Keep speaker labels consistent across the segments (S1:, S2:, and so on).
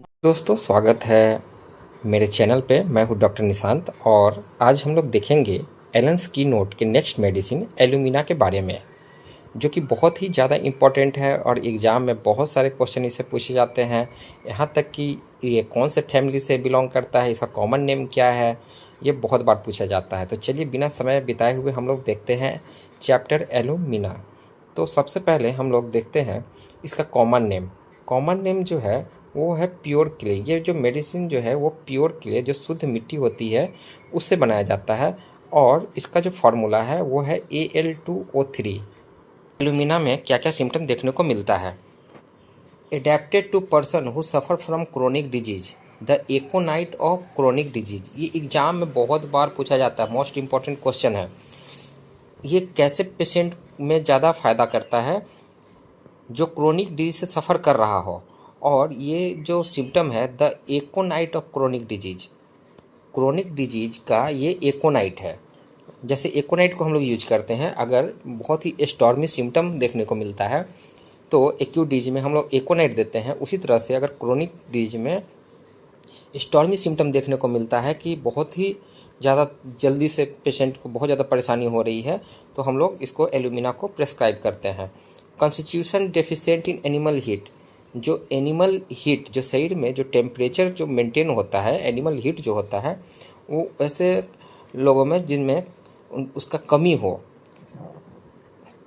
S1: दोस्तों स्वागत है मेरे चैनल पे। मैं हूँ डॉक्टर निशांत और आज हम लोग देखेंगे एलन्स की नोट के नेक्स्ट मेडिसिन एलुमिना के बारे में, जो कि बहुत ही ज़्यादा इम्पोर्टेंट है और एग्ज़ाम में बहुत सारे क्वेश्चन इससे पूछे जाते हैं। यहाँ तक कि ये कौन से फैमिली से बिलोंग करता है, इसका कॉमन नेम क्या है, ये बहुत बार पूछा जाता है। तो चलिए बिना समय बिताए हुए हम लोग देखते हैं चैप्टर एलुमिना। तो सबसे पहले हम लोग देखते हैं इसका कॉमन नेम। कॉमन नेम जो है वो है प्योर क्ले। ये जो मेडिसिन जो है वो प्योर क्ले, जो शुद्ध मिट्टी होती है, उससे बनाया जाता है और इसका जो फार्मूला है वो है Al2O3। एलुमिना में क्या क्या सिम्टम देखने को मिलता है? Adapted to person who suffer from chronic disease, the aconite of chronic disease. ये एग्जाम में बहुत बार पूछा जाता है, मोस्ट इम्पॉर्टेंट क्वेश्चन है। ये कैसे पेशेंट में ज़्यादा फ़ायदा करता है? जो क्रोनिक डिजीज से सफ़र कर रहा हो। और ये जो सिम्टम है the aconite of chronic disease, chronic disease का ये एकोनाइट है। जैसे एकोनाइट को हम लोग यूज करते हैं अगर बहुत ही स्टॉर्मी सिम्टम देखने को मिलता है तो एक्यूट डिजीज में हम लोग एकोनाइट देते हैं। उसी तरह से अगर क्रोनिक डिजीज में स्टॉर्मी सिम्टम देखने को मिलता है कि बहुत ही ज़्यादा जल्दी से पेशेंट को बहुत ज़्यादा परेशानी हो रही है, तो हम लोग इसको एलुमिना को प्रेस्क्राइब करते हैं। Constitution deficient in animal heat, जो एनिमल हीट, जो शरीर में जो टेम्परेचर जो मेंटेन होता है, एनिमल हीट जो होता है, वो ऐसे लोगों में जिनमें उसका कमी हो,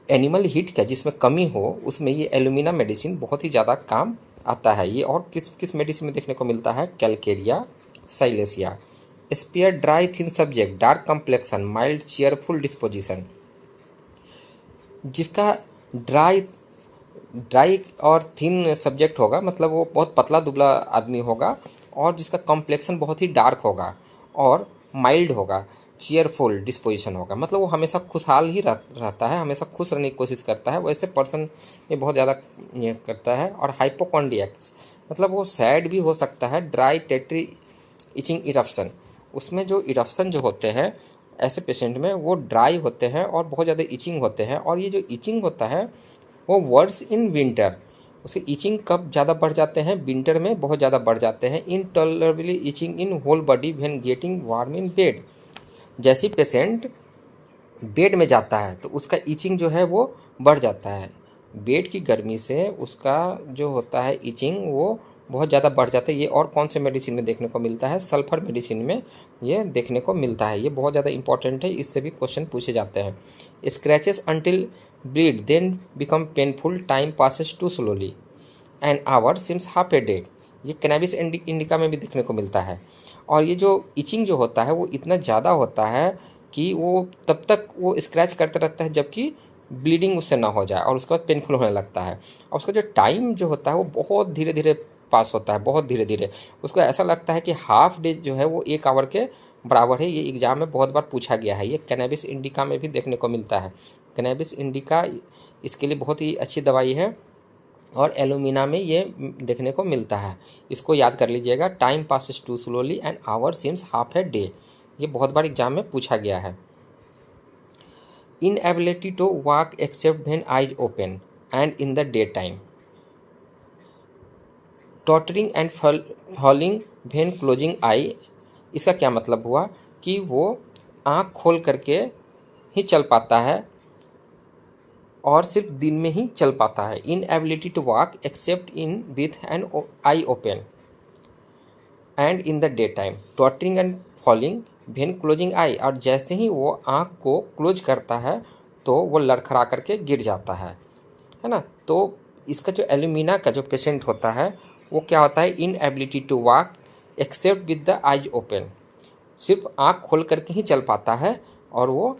S1: एनिमल हीट का जिसमें कमी हो, उसमें ये एलुमिना मेडिसिन बहुत ही ज़्यादा काम आता है। ये और किस किस मेडिसिन में देखने को मिलता है? Calcarea, silicea. Spare dry thin subject, dark complexion, mild cheerful disposition. जिसका ड्राई ड्राई और थिन सब्जेक्ट होगा, मतलब वो बहुत पतला दुबला आदमी होगा, और जिसका कॉम्प्लेक्शन बहुत ही डार्क होगा और माइल्ड होगा, चीयरफुल डिस्पोजिशन होगा, मतलब वो हमेशा खुशहाल ही रहता है, हमेशा खुश रहने की कोशिश करता है, वैसे पर्सन ये बहुत ज़्यादा ये करता है। और हाइपोकॉन्ड्रियक्स, मतलब वो सैड भी हो सकता है। ड्राई टेट्री इचिंग इरप्शन, उसमें जो इरप्शन जो होते हैं ऐसे पेशेंट में वो ड्राई होते हैं और बहुत ज़्यादा इचिंग होते हैं। और ये जो इचिंग होता है वो वर्स इन विंटर, उसके इचिंग कब ज़्यादा बढ़ जाते हैं? विंटर में बहुत ज़्यादा बढ़ जाते हैं। Intolerably itching in whole body when getting warm in bed, जैसे पेशेंट बेड में जाता है तो उसका इचिंग जो है वो बढ़ जाता है। बेड की गर्मी से उसका जो होता है इचिंग वो बहुत ज़्यादा बढ़ जाता है। ये और कौन से मेडिसिन में देखने को मिलता है? सल्फर मेडिसिन में ये देखने को मिलता है। ये बहुत ज़्यादा इंपॉर्टेंट है, इससे भी क्वेश्चन पूछे जाते हैं। Scratches until bleed then become painful, time passes too slowly, an hour seems half a day. ये कैनबिस इंडिका में भी देखने को मिलता है। और ये जो इचिंग जो होता है वो इतना ज़्यादा होता है कि वो तब तक वो स्क्रैच करते रहता है जबकि ब्लीडिंग उससे ना हो जाए, और उसके बाद पेनफुल होने लगता है। और उसका जो टाइम जो होता है वो बहुत धीरे धीरे पास होता है, बहुत धीरे धीरे। उसको ऐसा लगता है कि हाफ डे जो है वो 1 आवर के बराबर है। ये एग्ज़ाम में बहुत बार पूछा गया है। ये कैनबिस इंडिका में भी देखने को मिलता है। कैनबिस इंडिका इसके लिए बहुत ही अच्छी दवाई है और एलुमिना में ये देखने को मिलता है। इसको याद कर लीजिएगा, time passes too slowly and hour seems half a day. ये बहुत बार एग्जाम में पूछा गया है। Inability to walk except when eyes open and in the day time, tottering and falling when closing eye. इसका क्या मतलब हुआ? कि वो आँख खोल करके ही चल पाता है और सिर्फ दिन में ही चल पाता है। Inability to walk except in with an eye open and in the day time, tottering and falling when closing eye. और जैसे ही वो आँख को क्लोज करता है तो वो लड़खड़ा करके गिर जाता है ना। तो इसका जो एलुमिना का जो पेशेंट होता है वो क्या होता है? Inability to walk except with the eyes open, सिर्फ आँख खोल करके ही चल पाता है और वो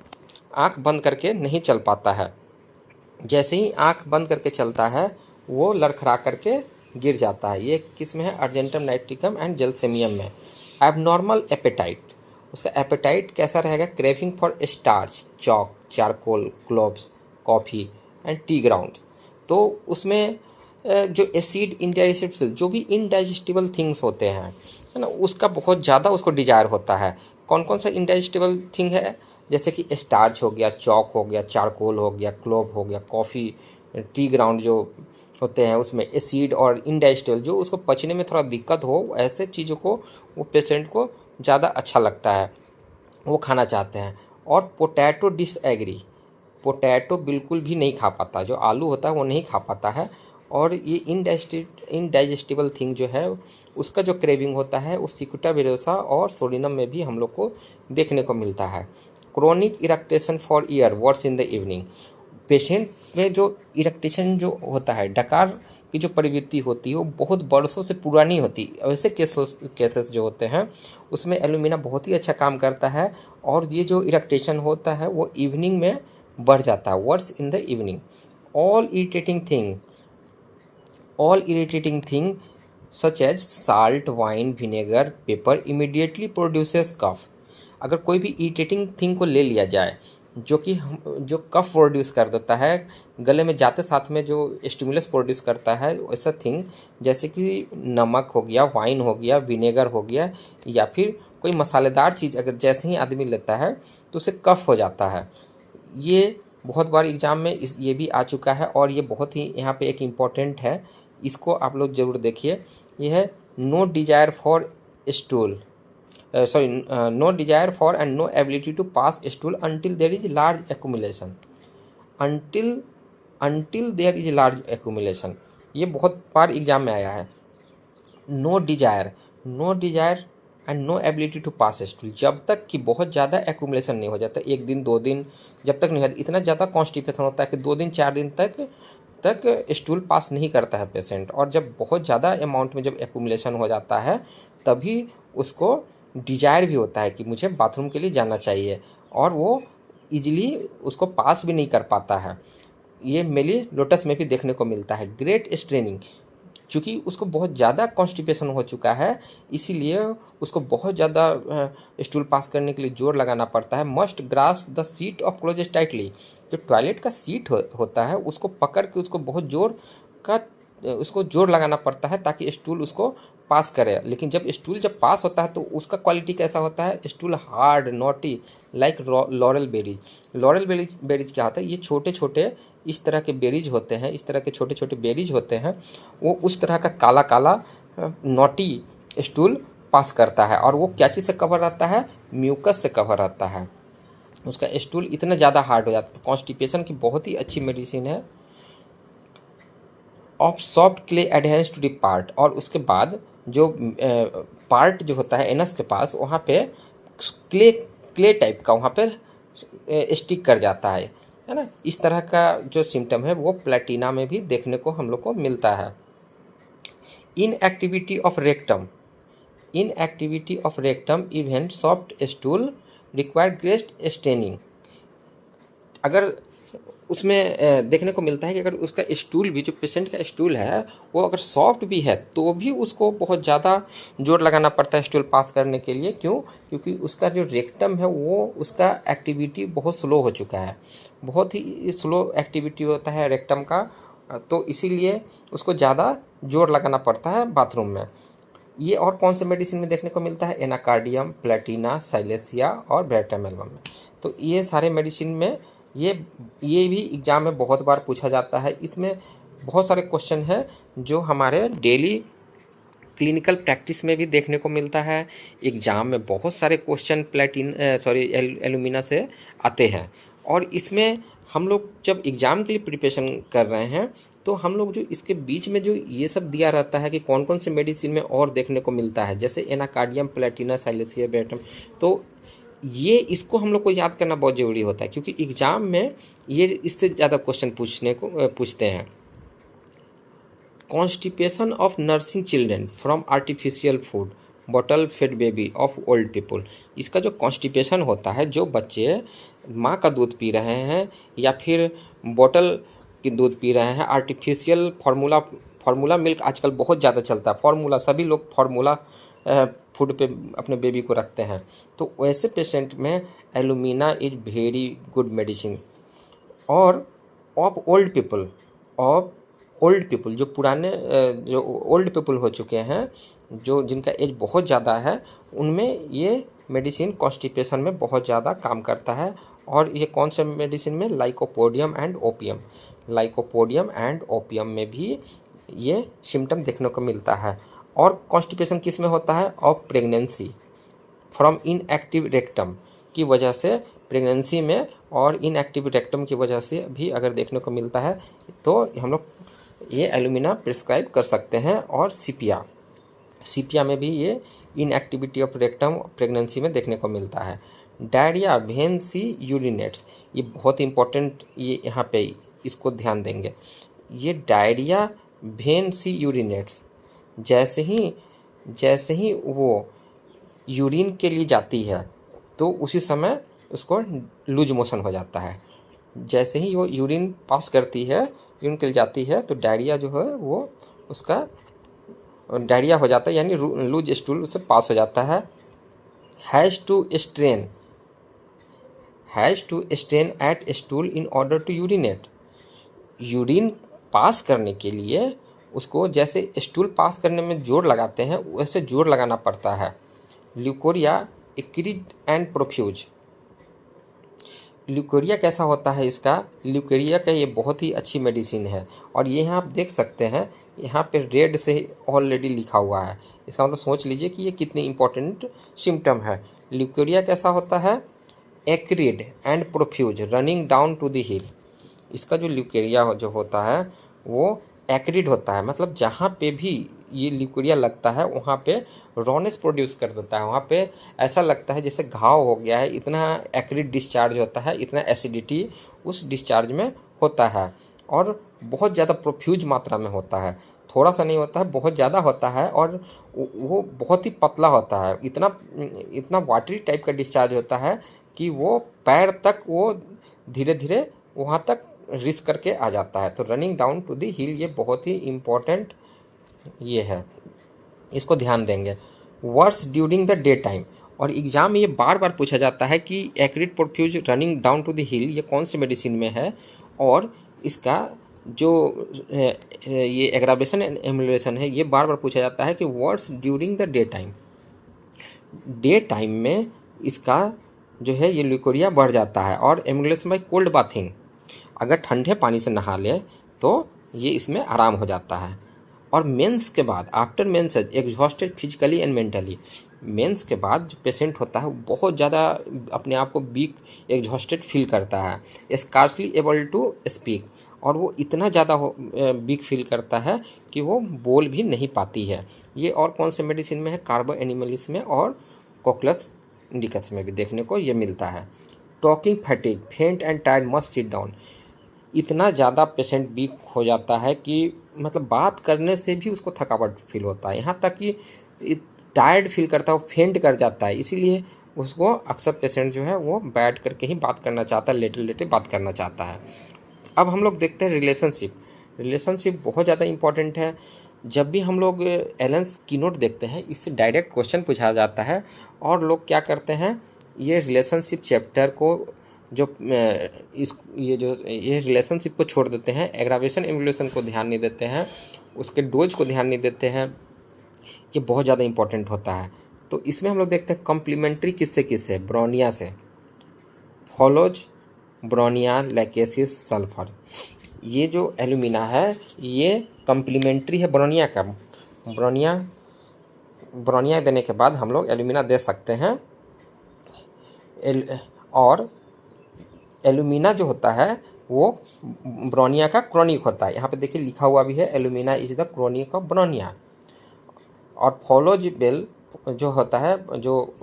S1: आँख बंद करके नहीं चल पाता है। जैसे ही आँख बंद करके चलता है वो लड़खड़ा करके गिर जाता है। ये किस में है? अर्जेंटम नाइट्रिकम एंड जलसेमियम में। एबनॉर्मल एपेटाइट, उसका एपेटाइट कैसा रहेगा? Craving for starch, chalk, charcoal, cloves, coffee and T grounds. तो उसमें जो एसिड इंडाइजेस्टिबल, जो भी इनडाइजेस्टिबल थिंग्स होते हैं, है ना, उसका बहुत ज़्यादा उसको डिजायर होता है। कौन कौन सा इनडाइजेस्टिबल थिंग है? जैसे कि स्टार्च हो गया, चॉक हो गया, चारकोल हो गया, क्लोव हो गया, कॉफ़ी, टी ग्राउंड जो होते हैं उसमें एसिड और इनडाइजेस्टेबल, जो उसको पचने में थोड़ा दिक्कत हो, ऐसे चीज़ों को वो पेशेंट को ज़्यादा अच्छा लगता है, वो खाना चाहते हैं। और पोटैटो डिसएग्री, पोटैटो बिल्कुल भी नहीं खा पाता, जो आलू होता है वो नहीं खा पाता है। और ये इनडाइजेस्टिबल थिंग जो है उसका जो क्रेविंग होता है उस सिकुटा बेरोसा और सोडिनम में भी हम लोग को देखने को मिलता है। Chronic eructation for year worse in the evening, patient में जो इरेक्टेशन जो होता है, डकार की जो प्रवृत्ति होती है वो बहुत बरसों से पुरानी होती है। ऐसे केसेस जो होते हैं उसमें एलुमिना बहुत ही अच्छा काम करता है। और ये जो इरेक्टेशन होता है वो इवनिंग में बढ़ जाता है, worse in the evening. All irritating thing all irritating thing such as salt, wine, vinegar, pepper immediately produces cough। अगर कोई भी इरिटेटिंग थिंग को ले लिया जाए जो कि जो कफ प्रोड्यूस कर देता है, गले में जाते साथ में जो स्टिमुलस प्रोड्यूस करता है, ऐसा थिंग जैसे कि नमक हो गया, वाइन हो गया, विनेगर हो गया, या फिर कोई मसालेदार चीज़ अगर जैसे ही आदमी लेता है तो उसे कफ हो जाता है। ये बहुत बार एग्ज़ाम में ये भी आ चुका है और ये बहुत ही यहाँ पे एक इम्पॉर्टेंट है, इसको आप लोग ज़रूर देखिए। ये है no desire for stool, sorry no desire for and no ability to pass stool until there is large accumulation, until until there is large accumulation. ये बहुत बार एग्जाम में आया है। No desire and no ability to pass stool, जब तक कि बहुत ज़्यादा एक्यूमुलेशन नहीं हो जाता, 1 दिन 2 दिन जब तक नहीं होता, इतना ज़्यादा कॉन्स्टिपेशन होता है कि 2 दिन 4 दिन तक स्टूल पास नहीं करता है पेशेंट। और जब बहुत ज़्यादा अमाउंट में जब एक्यूमुलेशन हो जाता है तभी उसको डिजायर भी होता है कि मुझे बाथरूम के लिए जाना चाहिए, और वो इजीली उसको पास भी नहीं कर पाता है। ये मेली लोटस में भी देखने को मिलता है। ग्रेट स्ट्रेनिंग, चूँकि उसको बहुत ज़्यादा कॉन्स्टिपेशन हो चुका है इसीलिए उसको बहुत ज़्यादा स्टूल पास करने के लिए जोर लगाना पड़ता है। Must grasp the seat of closet tightly, जो टॉयलेट का सीट होता है उसको पकड़ के उसको बहुत उसको जोर लगाना पड़ता है ताकि स्टूल उसको पास करे। लेकिन जब पास होता है तो उसका क्वालिटी कैसा होता है, stool hard naughty like laurel berries क्या होता है, ये छोटे छोटे इस तरह के बेरीज होते हैं, इस तरह के छोटे छोटे बेरीज होते हैं, वो उस तरह का काला काला नॉटी स्टूल पास करता है। और वो क्या चीज़ से कवर रहता है, म्यूकस से कवर रहता है, उसका स्टूल इतना ज़्यादा हार्ड हो जाता है। कॉन्स्टिपेशन की बहुत ही अच्छी मेडिसिन है। Of soft clay adherence to the part, और उसके बाद जो पार्ट जो होता है एनस के पास वहाँ पे क्ले टाइप का वहाँ पे स्टिक कर जाता है ना। इस तरह का जो सिम्टम है वो प्लेटिना में भी देखने को हम लोग को मिलता है। Inactivity of rectum event soft stool require great staining, अगर उसमें देखने को मिलता है कि अगर उसका स्टूल भी, जो पेशेंट का स्टूल है वो अगर सॉफ्ट भी है तो भी उसको बहुत ज़्यादा जोर लगाना पड़ता है स्टूल पास करने के लिए। क्यों? क्योंकि उसका जो रेक्टम है वो उसका एक्टिविटी बहुत स्लो हो चुका है, बहुत ही स्लो एक्टिविटी होता है रेक्टम का, तो इसीलिए उसको ज़्यादा जोर लगाना पड़ता है बाथरूम में। ये और कौन से मेडिसिन में देखने को मिलता है, एनाकार्डियम, प्लेटिना, साइलेसिया और ब्रेटामेलम में। तो ये सारे मेडिसिन में ये भी एग्ज़ाम में बहुत बार पूछा जाता है। इसमें बहुत सारे क्वेश्चन हैं जो हमारे डेली क्लिनिकल प्रैक्टिस में भी देखने को मिलता है। एग्ज़ाम में बहुत सारे क्वेश्चन एलुमिना से आते हैं। और इसमें हम लोग जब एग्ज़ाम के लिए प्रिपरेशन कर रहे हैं तो हम लोग जो इसके बीच में जो ये सब दिया रहता है कि कौन कौन से मेडिसिन में और देखने को मिलता है, जैसे एनाकार्डियम, प्लेटिना, साइलेसिया, ब्रेटम, तो ये इसको हम लोग को याद करना बहुत ज़रूरी होता है क्योंकि एग्ज़ाम में ये इससे ज़्यादा क्वेश्चन पूछते हैं। Constipation of nursing children from artificial food, bottle fed baby of old people, इसका जो कॉन्स्टिपेशन होता है, जो बच्चे माँ का दूध पी रहे हैं या फिर बॉटल की दूध पी रहे हैं, आर्टिफिशियल फार्मूला मिल्क आजकल बहुत ज़्यादा चलता है, फार्मूला, सभी लोग फार्मूला फूड पे अपने बेबी को रखते हैं, तो वैसे पेशेंट में alumina is very good medicine. और ऑफ ओल्ड पीपल जो पुराने जो ओल्ड पीपल हो चुके हैं, जो जिनका एज बहुत ज़्यादा है, उनमें ये मेडिसिन कॉन्स्टिपेशन में बहुत ज़्यादा काम करता है और ये कौन से मेडिसिन में, lycopodium and opium, lycopodium and opium में भी ये सिम्टम देखने को मिलता है। और कॉन्स्टिपेशन किस में होता है, of pregnancy from inactive rectum की वजह से, प्रेगनेंसी में और इनएक्टिव रेक्टम की वजह से भी अगर देखने को मिलता है तो हम लोग ये एलुमिना प्रिस्क्राइब कर सकते हैं। और सीपिया में भी ये इनएक्टिविटी ऑफ रेक्टम प्रेगनेंसी में देखने को मिलता है। डायरिया, वेन सी यूरिनेट्स, ये बहुत इंपॉर्टेंट, ये यहाँ पे इसको ध्यान देंगे। ये डायरिया, वेन सी यूरिनेट्स, जैसे ही वो यूरिन के लिए जाती है तो उसी समय उसको लूज मोशन हो जाता है। जैसे ही वो यूरिन पास करती है, यूरिन के लिए जाती है, तो डायरिया जो है वो उसका डायरिया हो जाता है, यानी लूज स्टूल उससे पास हो जाता है। Has to strain at stool in order to urinate, urine pass करने के लिए उसको जैसे स्टूल पास करने में जोर लगाते हैं वैसे जोर लगाना पड़ता है। Leucorrhoea, acrid and profuse, leucorrhoea कैसा होता है इसका, ल्यूकोरिया का ये बहुत ही अच्छी मेडिसिन है। और ये यहाँ आप देख सकते हैं, यहाँ पे रेड से ऑलरेडी लिखा हुआ है, इसका मतलब सोच लीजिए कि ये कितनी इंपॉर्टेंट सिम्टम है। ल्यूकोरिया कैसा होता है, acrid and profuse running down to the heel, इसका जो ल्यूकोरिया जो होता है वो एक्रिड होता है, मतलब जहाँ पे भी ये ल्यूकोरिया लगता है वहाँ पे रॉनेस प्रोड्यूस कर देता है, वहाँ पे ऐसा लगता है जैसे घाव हो गया है, इतना एक्रिड डिस्चार्ज होता है, इतना एसिडिटी उस डिस्चार्ज में होता है। और बहुत ज़्यादा प्रोफ्यूज मात्रा में होता है, थोड़ा सा नहीं होता है, बहुत ज़्यादा होता है। और वो बहुत ही पतला होता है, इतना वाटरी टाइप का डिस्चार्ज होता है कि वो पैर तक वो धीरे धीरे वहाँ तक रिस्क करके आ जाता है। तो running down to the heel ये बहुत ही इम्पोर्टेंट ये है, इसको ध्यान देंगे। Worse during the day time, और एग्ज़ाम में ये बार बार पूछा जाता है कि acrid profuse running down to the heel ये कौन सी मेडिसिन में है, और इसका जो ये एग्रावेशन एंड एमुलेशन है ये बार बार पूछा जाता है कि worse during the day time में इसका जो है ये ल्यूकोरिया बढ़ जाता है। और एमुलेशन बाई कोल्ड बाथिंग, अगर ठंडे पानी से नहा ले तो ये इसमें आराम हो जाता है। और मेंस के बाद, after menses exhausted physically and mentally, menses के बाद जो पेशेंट होता है वो बहुत ज़्यादा अपने आप को वीक, एग्जॉस्टेड फील करता है, स्कार्सली एबल टू स्पीक, और वो इतना ज़्यादा वीक फील करता है कि वो बोल भी नहीं पाती है। ये और कौन से मेडिसिन में है, कार्बो एनिमलिस में और कोक्लस इंडिकस में भी देखने को ये मिलता है। टॉकिंग फैटिग, फेंट and tired, must sit down, इतना ज़्यादा पेशेंट वीक हो जाता है कि मतलब बात करने से भी उसको थकावट फील होता है, यहाँ तक कि टायर्ड फील करता है, वो फेंट कर जाता है। इसीलिए उसको अक्सर पेशेंट जो है वो बैठ करके ही बात करना चाहता है, लेटे लेटे बात करना चाहता है। अब हम लोग देखते हैं रिलेशनशिप बहुत ज़्यादा इंपॉर्टेंट है। जब भी हम लोग एलेंस की नोट देखते हैं इससे डायरेक्ट क्वेश्चन पूछा जाता है, और लोग क्या करते हैं, ये रिलेशनशिप चैप्टर को जो ये रिलेशनशिप को छोड़ देते हैं, एग्रावेशन एमुलेशन को ध्यान नहीं देते हैं, उसके डोज को ध्यान नहीं देते हैं। ये बहुत ज़्यादा इंपॉर्टेंट होता है। तो इसमें हम लोग देखते हैं कम्प्लीमेंट्री किससे, ब्रोनिया से, फॉलोज, ब्रोनिया, लैकेसिस, सल्फर। ये जो एल्यूमिना है ये कम्प्लीमेंट्री है ब्रोनिया का। ब्रोनिया देने के बाद हम लोग एल्यूमिना दे सकते हैं। और एल्यूमिना जो होता है वो ब्रोनिया का क्रोनिक होता है, यहाँ पे देखिए लिखा हुआ भी है, alumina is the chronic of bryonia. और फॉलोजिबेल जो होता है, जो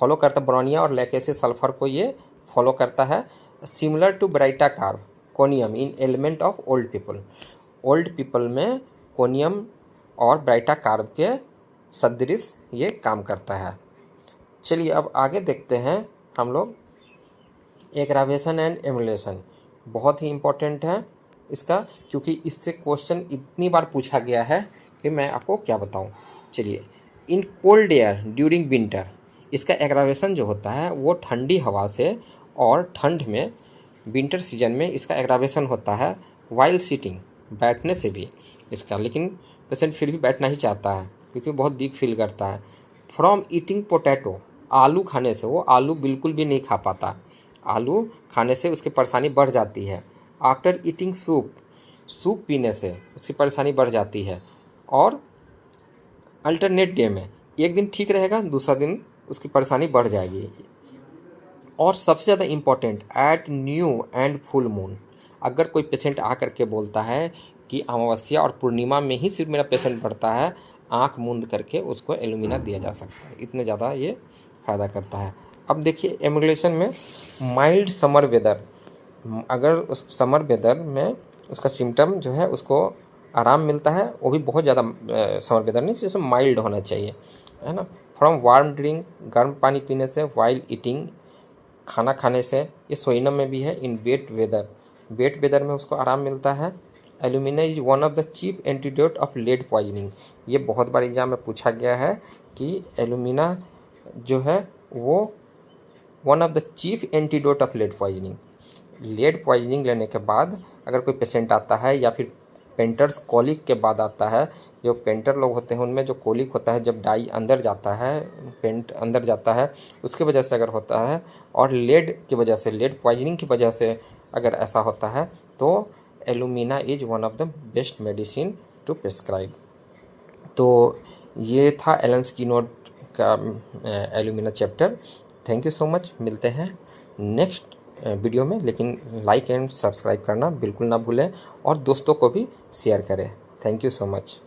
S1: फॉलो करता है ब्रोनिया और लैकेसिस सल्फर को, ये फॉलो करता है। Similar to baryta carb conium in ailment of old people में कोनियम और ब्राइटा कार्ब के सदृश ये काम करता है। चलिए अब आगे देखते हैं हम लोग एग्रावेशन एंड एमुलेशन, बहुत ही इम्पोर्टेंट है इसका, क्योंकि इससे क्वेश्चन इतनी बार पूछा गया है कि मैं आपको क्या बताऊं। चलिए, in cold air during winter, इसका एग्रावेशन जो होता है वो ठंडी हवा से, और ठंड में विंटर सीजन में इसका एग्रावेशन होता है। वाइल सिटिंग, बैठने से भी इसका, लेकिन पेशेंट फिर भी बैठना ही चाहता है क्योंकि बहुत वीक फील करता है। फ्रॉम ईटिंग पोटैटो, आलू खाने से, वो आलू बिल्कुल भी नहीं खा पाता, आलू खाने से उसकी परेशानी बढ़ जाती है। आफ्टर ईटिंग सूप, सूप पीने से उसकी परेशानी बढ़ जाती है। और अल्टरनेट डे में एक दिन ठीक रहेगा, दूसरा दिन उसकी परेशानी बढ़ जाएगी। और सबसे ज़्यादा important, at new and full moon, अगर कोई पेशेंट आ करके बोलता है कि अमावस्या और पूर्णिमा में ही सिर्फ मेरा पेशेंट बढ़ता है, आंख मूंद करके उसको एलुमिना दिया जा सकता है, इतने ज़्यादा ये फ़ायदा करता है। अब देखिए एमुलेशन में माइल्ड समर वेदर, अगर उस समर वेदर में उसका सिम्टम जो है उसको आराम मिलता है, वो भी बहुत ज़्यादा समर वेदर नहीं, जैसे माइल्ड होना चाहिए, है ना। फ्रॉम वार्म ड्रिंक, गर्म पानी पीने से, वाइल ईटिंग, खाना खाने से, ये सोइनम में भी है। In wet weather, wet weather में उसको आराम मिलता है। Alumina is one of the cheap antidote of lead poisoning, ये बहुत बार एग्जाम में पूछा गया है कि एल्यूमिना जो है वो one of the cheap antidote of lead poisoning. Lead poisoning लेने के बाद अगर कोई पेशेंट आता है या फिर पेंटर्स कॉलिक के बाद आता है, जो पेंटर लोग होते हैं उनमें जो कोलिक होता है, जब डाई अंदर जाता है, पेंट अंदर जाता है, उसकी वजह से अगर होता है, और लेड की वजह से, लेड पॉइजनिंग की वजह से अगर ऐसा होता है, तो alumina is one of the best medicine to prescribe. तो ये था एलन स्कीनोट का alumina chapter. Thank you so much, मिलते हैं नेक्स्ट वीडियो में, लेकिन लाइक एंड सब्सक्राइब करना बिल्कुल ना भूलें और दोस्तों को भी शेयर करें। Thank you so much.